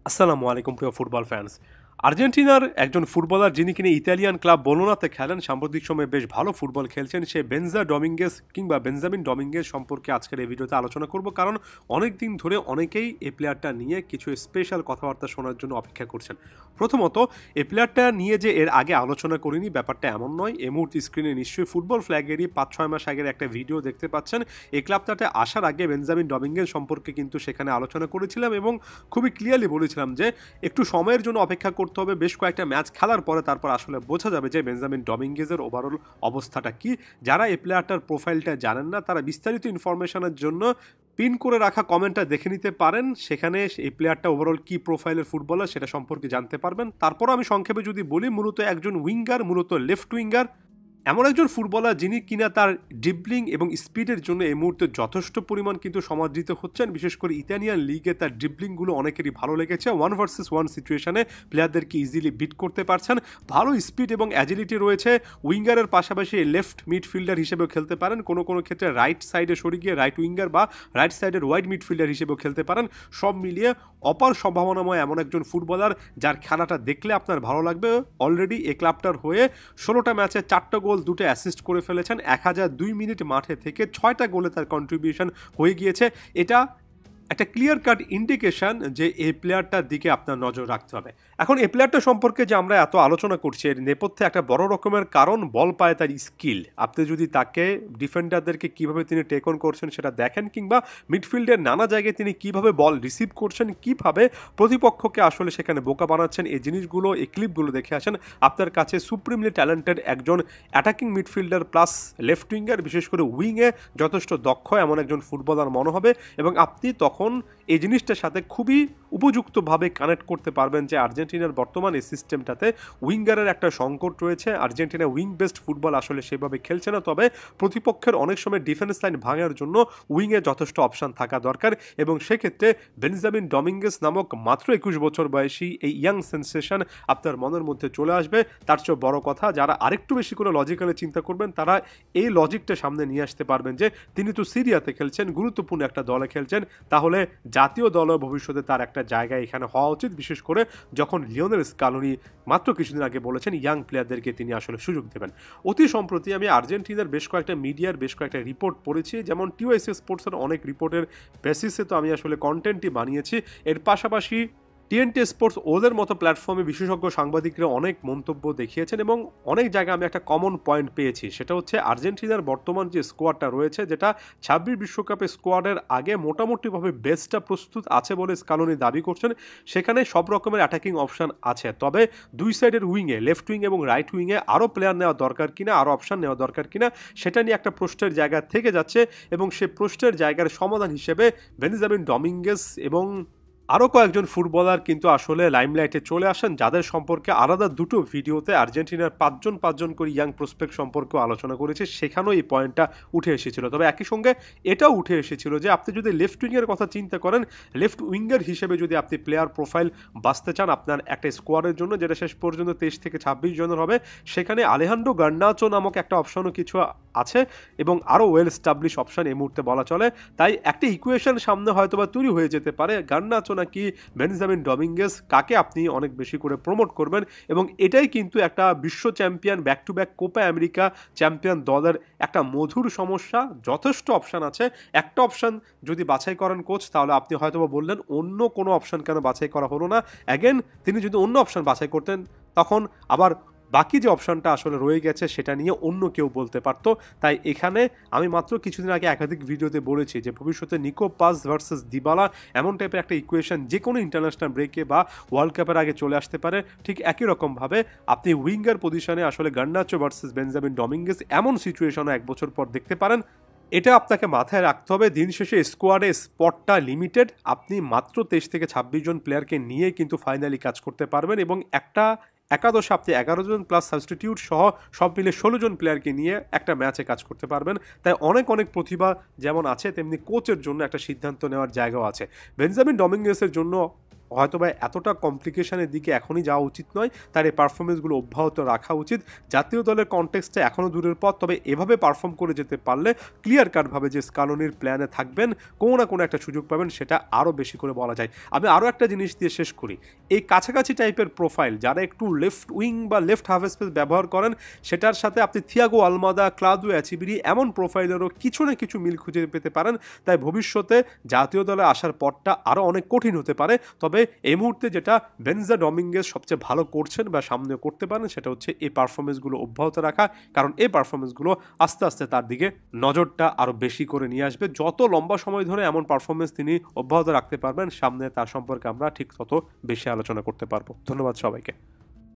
আসসালামু আলাইকুম প্রিয় ফুটবল ফ্যান্স। আর্জেন্টিনার একজন ফুটবলার যিনি কিনা ইতালিয়ান ক্লাব বোলোনাতে খেলেন, সাম্প্রতিক সময়ে বেশ ভালো ফুটবল খেলছেন, সে বেঞ্জামিন ডমিঙ্গেস সম্পর্কে আজকের এই ভিডিওতে আলোচনা করব। কারণ অনেক দিন ধরে অনেকেই এই প্লেয়ারটা নিয়ে কিছু স্পেশাল কথাবার্তা শোনার জন্য অপেক্ষা করছেন। প্রথমত, এই প্লেয়ারটা নিয়ে যে এর আগে আলোচনা করিনি ব্যাপারটা এমন নয়। এই মুহূর্তে স্ক্রিনে নিশ্চয়ই ফুটবল ফ্ল্যাগেরই 5-6 মাস আগের একটা ভিডিও দেখতে পাচ্ছেন। এই ক্লাবটাতে আসার আগে বেঞ্জামিন ডমিঙ্গেস সম্পর্কে কিন্তু সেখানে আলোচনা করেছিলাম এবং খুবই ক্লিয়ারলি বলেছিলাম যে একটু সময়ের জন্য অপেক্ষা করতে হবে, বেশ কয়েকটা ম্যাচ খেলার পরে তারপর আসলে বোঝা যাবে যে বেঞ্জামিন ডমিঙ্গেজের ওভারঅল অবস্থাটা কি। যারা এই প্লেয়ারটার প্রোফাইলটা জানেন না তারা বিস্তারিত ইনফরমেশনের জন্য পিন করে রাখা কমেন্টটা দেখে নিতে পারেন, সেখানে এই প্লেয়ারটা ওভারঅল কি প্রোফাইলের ফুটবলার সেটা সম্পর্কে জানতে পারবেন। তারপর আমি সংক্ষেপে যদি বলি, মূলত একজন উইঙ্গার, মূলত লেফট উইঙ্গার, এমন একজন ফুটবলার যিনি কিনা তার ড্রিবলিং এবং স্পিডের জন্য এই মুহূর্তে যথেষ্ট পরিমাণ কিন্তু সমাদৃত হচ্ছেন। বিশেষ করে ইতালিয়ান লিগে তার ড্রিবলিংগুলো অনেকেরই ভালো লেগেছে। 1 ভার্সেস 1 সিচুয়েশনে প্লেয়ারদেরকে ইজিলি বিট করতে পারছেন। ভালো স্পিড এবং অ্যাজিলিটি রয়েছে। উইঙ্গারের পাশাপাশি লেফট মিডফিল্ডার হিসেবেও খেলতে পারেন, কোনো কোনো ক্ষেত্রে রাইট সাইডে সরে গিয়ে রাইট উইঙ্গার বা রাইট সাইডের ওয়াইড মিডফিল্ডার হিসেবেও খেলতে পারেন। সব মিলিয়ে অপার সম্ভাবনাময় এমন একজন ফুটবলার যার খেলাটা দেখলে আপনার ভালো লাগবে। অলরেডি এই ক্লাবটার হয়ে 16টা ম্যাচে 4টা গোল, 2টা অ্যাসিস্ট করে ফেলেছেন। 1002 মিনিট মাঠে থেকে 6টা গোলে তার কন্ট্রিবিউশন হয়ে গিয়েছে। এটা একটা ক্লিয়ার কাট ইন্ডিকেশন যে এই প্লেয়ারটার দিকে আপনার নজর রাখতে হবে। এখন এই প্লেয়ারটা সম্পর্কে যে আমরা এত আলোচনা করছি, এর নেপথ্যে একটা বড় রকমের কারণ বল পায় তার স্কিল। আপনি যদি তাকে ডিফেন্ডারদেরকে কিভাবে তিনি টেক অন করছেন সেটা দেখেন, কিংবা মিডফিল্ডের নানা জায়গায় তিনি কিভাবে বল রিসিভ করছেন, কিভাবে প্রতিপক্ষকে আসলে সেখানে বোকা বানাচ্ছেন, এই জিনিসগুলো, এই ক্লিপগুলো দেখে আসেন, আপনার কাছে সুপ্রিমলি ট্যালেন্টেড একজন attacking midfielder plus left winger, বিশেষ করে উইংয়ে যথেষ্ট দক্ষ এমন একজন ফুটবলার মনে হবে। এবং আপনি তখন এই জিনিসটার সাথে খুবই উপযুক্তভাবে কানেক্ট করতে পারবেন যে আর্জেন্টিনার বর্তমান এই সিস্টেমটাতে উইঙ্গারের একটা সংকট রয়েছে। আর্জেন্টিনা উইং বেস্ট ফুটবল আসলে সেভাবে খেলছে না, তবে প্রতিপক্ষের অনেক সময় ডিফেন্স লাইন ভাঙার জন্য উইংয়ে যথেষ্ট অপশান থাকা দরকার। এবং সেক্ষেত্রে বেঞ্জামিন ডমিঙ্গেস নামক মাত্র 21 বছর বয়সী এই ইয়াং সেন্সেশন আপনার মনের মধ্যে চলে আসবে। তার চেয়ে বড় কথা, যারা আরেকটু বেশি করে লজিক্যালি চিন্তা করবেন তারা এই লজিকটা সামনে নিয়ে আসতে পারবেন যে তিনি তো সিরিয়াতে খেলছেন, গুরুত্বপূর্ণ একটা দলে খেলছেন, তাহলে জাতীয় দলের ভবিষ্যতে তার একটা জায়গা এখানে হওয়া উচিত। বিশেষ করে যখন লিওনেল স্কালোনি মাত্র কিছুদিন আগে বলেছেন ইয়াং প্লেয়ারদেরকে তিনি আসলে সুযোগ দেবেন। অতি সম্প্রতি আমি আর্জেন্টিনার বেশ কয়েকটা মিডিয়ার বেশ কয়েকটা রিপোর্ট পড়েছি, যেমন টিওএসএ স্পোর্টসের অনেক রিপোর্টের বেসিসে তো আমি আসলে কন্টেন্টই বানিয়েছি। এর পাশাপাশি টিএনটি স্পোর্টস ওদের মতো প্ল্যাটফর্মে বিশেষজ্ঞ সাংবাদিকরা অনেক মন্তব্য দেখিয়েছেন এবং অনেক জায়গায় আমি একটা কমন পয়েন্ট পেয়েছি। সেটা হচ্ছে আর্জেন্টিনার বর্তমান যে স্কোয়াডটা রয়েছে, যেটা 26 বিশ্বকাপের স্কোয়াডের আগে মোটামুটিভাবে বেস্টটা প্রস্তুত আছে বলে স্কালোনি দাবি করছেন। সেখানে সব রকমের অ্যাটাকিং অপশান আছে, তবে দুই সাইডের উইংয়ে, লেফট উইং এবং রাইট উইংয়ে আরও প্লেয়ার নেওয়া দরকার কিনা, আরও অপশান নেওয়া দরকার কিনা, সেটা নিয়ে একটা প্রশ্নের জায়গা থেকে যাচ্ছে। এবং সে প্রশ্নের জায়গার সমাধান হিসেবে বেঞ্জামিন ডমিঙ্গেস এবং আরও কয়েকজন ফুটবলার কিন্তু আসলে লাইমলাইটে চলে আসেন, যাদের সম্পর্কে আলাদা দুটো ভিডিওতে আর্জেন্টিনার পাঁচজন করে ইয়াং প্রসপেক্ট সম্পর্কেও আলোচনা করেছে, সেখানেও এই পয়েন্টটা উঠে এসেছিল। তবে একই সঙ্গে এটাও উঠে এসেছিল যে আপনি যদি লেফট উইংয়ের কথা চিন্তা করেন, লেফট উইঙ্গার হিসেবে যদি আপনি প্লেয়ার প্রোফাইল বাঁচতে চান আপনার একটা স্কোয়াডের জন্য, যেটা শেষ পর্যন্ত 23 থেকে 26 জনের হবে, সেখানে আলেহান্ড্রো গার্নাচো নামক একটা অপশনও কিছু আছে এবং আরও ওয়েল স্টাবলিশ অপশন এই মুহূর্তে বলা চলে। তাই একটা ইকুয়েশন সামনে হয়তো বা তৈরি হয়ে যেতে পারে, গার্নাচো নাকি বেঞ্জামিন ডমিঙ্গেস, কাকে আপনি অনেক বেশি করে প্রমোট করবেন। এবং এটাই কিন্তু একটা বিশ্ব champion, back to back Copa America champion দলের একটা মধুর সমস্যা। যথেষ্ট অপশান আছে, একটা অপশান যদি বাছাই করেন কোচ, তাহলে আপনি হয়তো বললেন অন্য কোনো অপশান কেন বাছাই করা হলো না। অ্যাগেন তিনি যদি অন্য অপশান বাছাই করতেন, তখন আবার বাকি যে অপশানটা আসলে রয়ে গেছে সেটা নিয়ে অন্য কেউ বলতে পারতো। তাই এখানে আমি মাত্র কিছুদিন আগে একাধিক ভিডিওতে বলেছি যে ভবিষ্যতে নিকো পাস ভার্সেস দিবালা এমন টাইপের একটা ইকুয়েশন যে কোনো ইন্টারন্যাশনাল ব্রেকে বা ওয়ার্ল্ড কাপের আগে চলে আসতে পারে। ঠিক একই রকমভাবে আপনি উইঙ্গার পজিশনে আসলে গার্নাচো ভার্সেস বেঞ্জামিন ডমিঙ্গেস এমন সিচুয়েশনও 1 বছর পর দেখতে পারেন। এটা আপনাকে মাথায় রাখতে হবে। দিন শেষে স্কোয়াডে স্পটটা লিমিটেড, আপনি মাত্র 23 থেকে 26 জন প্লেয়ারকে নিয়ে কিন্তু ফাইনালি কাজ করতে পারবেন এবং একটা একাদশে আপনি 11 জন প্লাস সাবস্টিটিউট সহ সব মিলে 16 জন প্লেয়ারকে নিয়ে একটা ম্যাচে কাজ করতে পারবেন। তাই অনেক প্রতিভা যেমন আছে, তেমনি কোচের জন্য একটা সিদ্ধান্ত নেওয়ার জায়গাও আছে। বেঞ্জামিন ডমিঙ্গেসের জন্য হয়তোবা এতটা কমপ্লিকেশনের দিকে এখনই যাওয়া উচিত নয়, তার এই পারফরমেন্সগুলো অব্যাহত রাখা উচিত। জাতীয় দলের কনটেক্সটে এখনও দূরের পথ, তবে এভাবে পারফর্ম করে যেতে পারলে ক্লিয়ার কাটভাবে যে স্কালোনির প্ল্যানে থাকবেন, কোনো না কোনো একটা সুযোগ পাবেন, সেটা আরও বেশি করে বলা যায়। আমি আরও একটা জিনিস দিয়ে শেষ করি, এই কাছাকাছি টাইপের প্রোফাইল যারা একটু লেফট উইং বা লেফট হাফ স্পেস ব্যবহার করেন, সেটার সাথে আপনি থিয়াগো আলমাদা, ক্লাউদিও অ্যাচিবিরি এমন প্রোফাইলেরও কিছু না কিছু মিল খুঁজে পেতে পারেন। তাই ভবিষ্যতে জাতীয় দলে আসার পথটা আরও অনেক কঠিন হতে পারে। তবে এই মুহূর্তে যেটা বেনজা ডমিঙ্গেজ সবচেয়ে ভালো করছেন বা সামনে করতে পারেন, সেটা হচ্ছে এই পারফরমেন্সগুলো অব্যাহত রাখা, কারণ এই পারফরমেন্সগুলো আস্তে আস্তে তার দিকে নজরটা আরও বেশি করে নিয়ে আসবে। যত লম্বা সময় ধরে এমন পারফরমেন্স তিনি অব্যাহত রাখতে পারবেন, সামনে তার সম্পর্কে আমরা ঠিক তত বেশি আলোচনা করতে পারবো। ধন্যবাদ সবাইকে।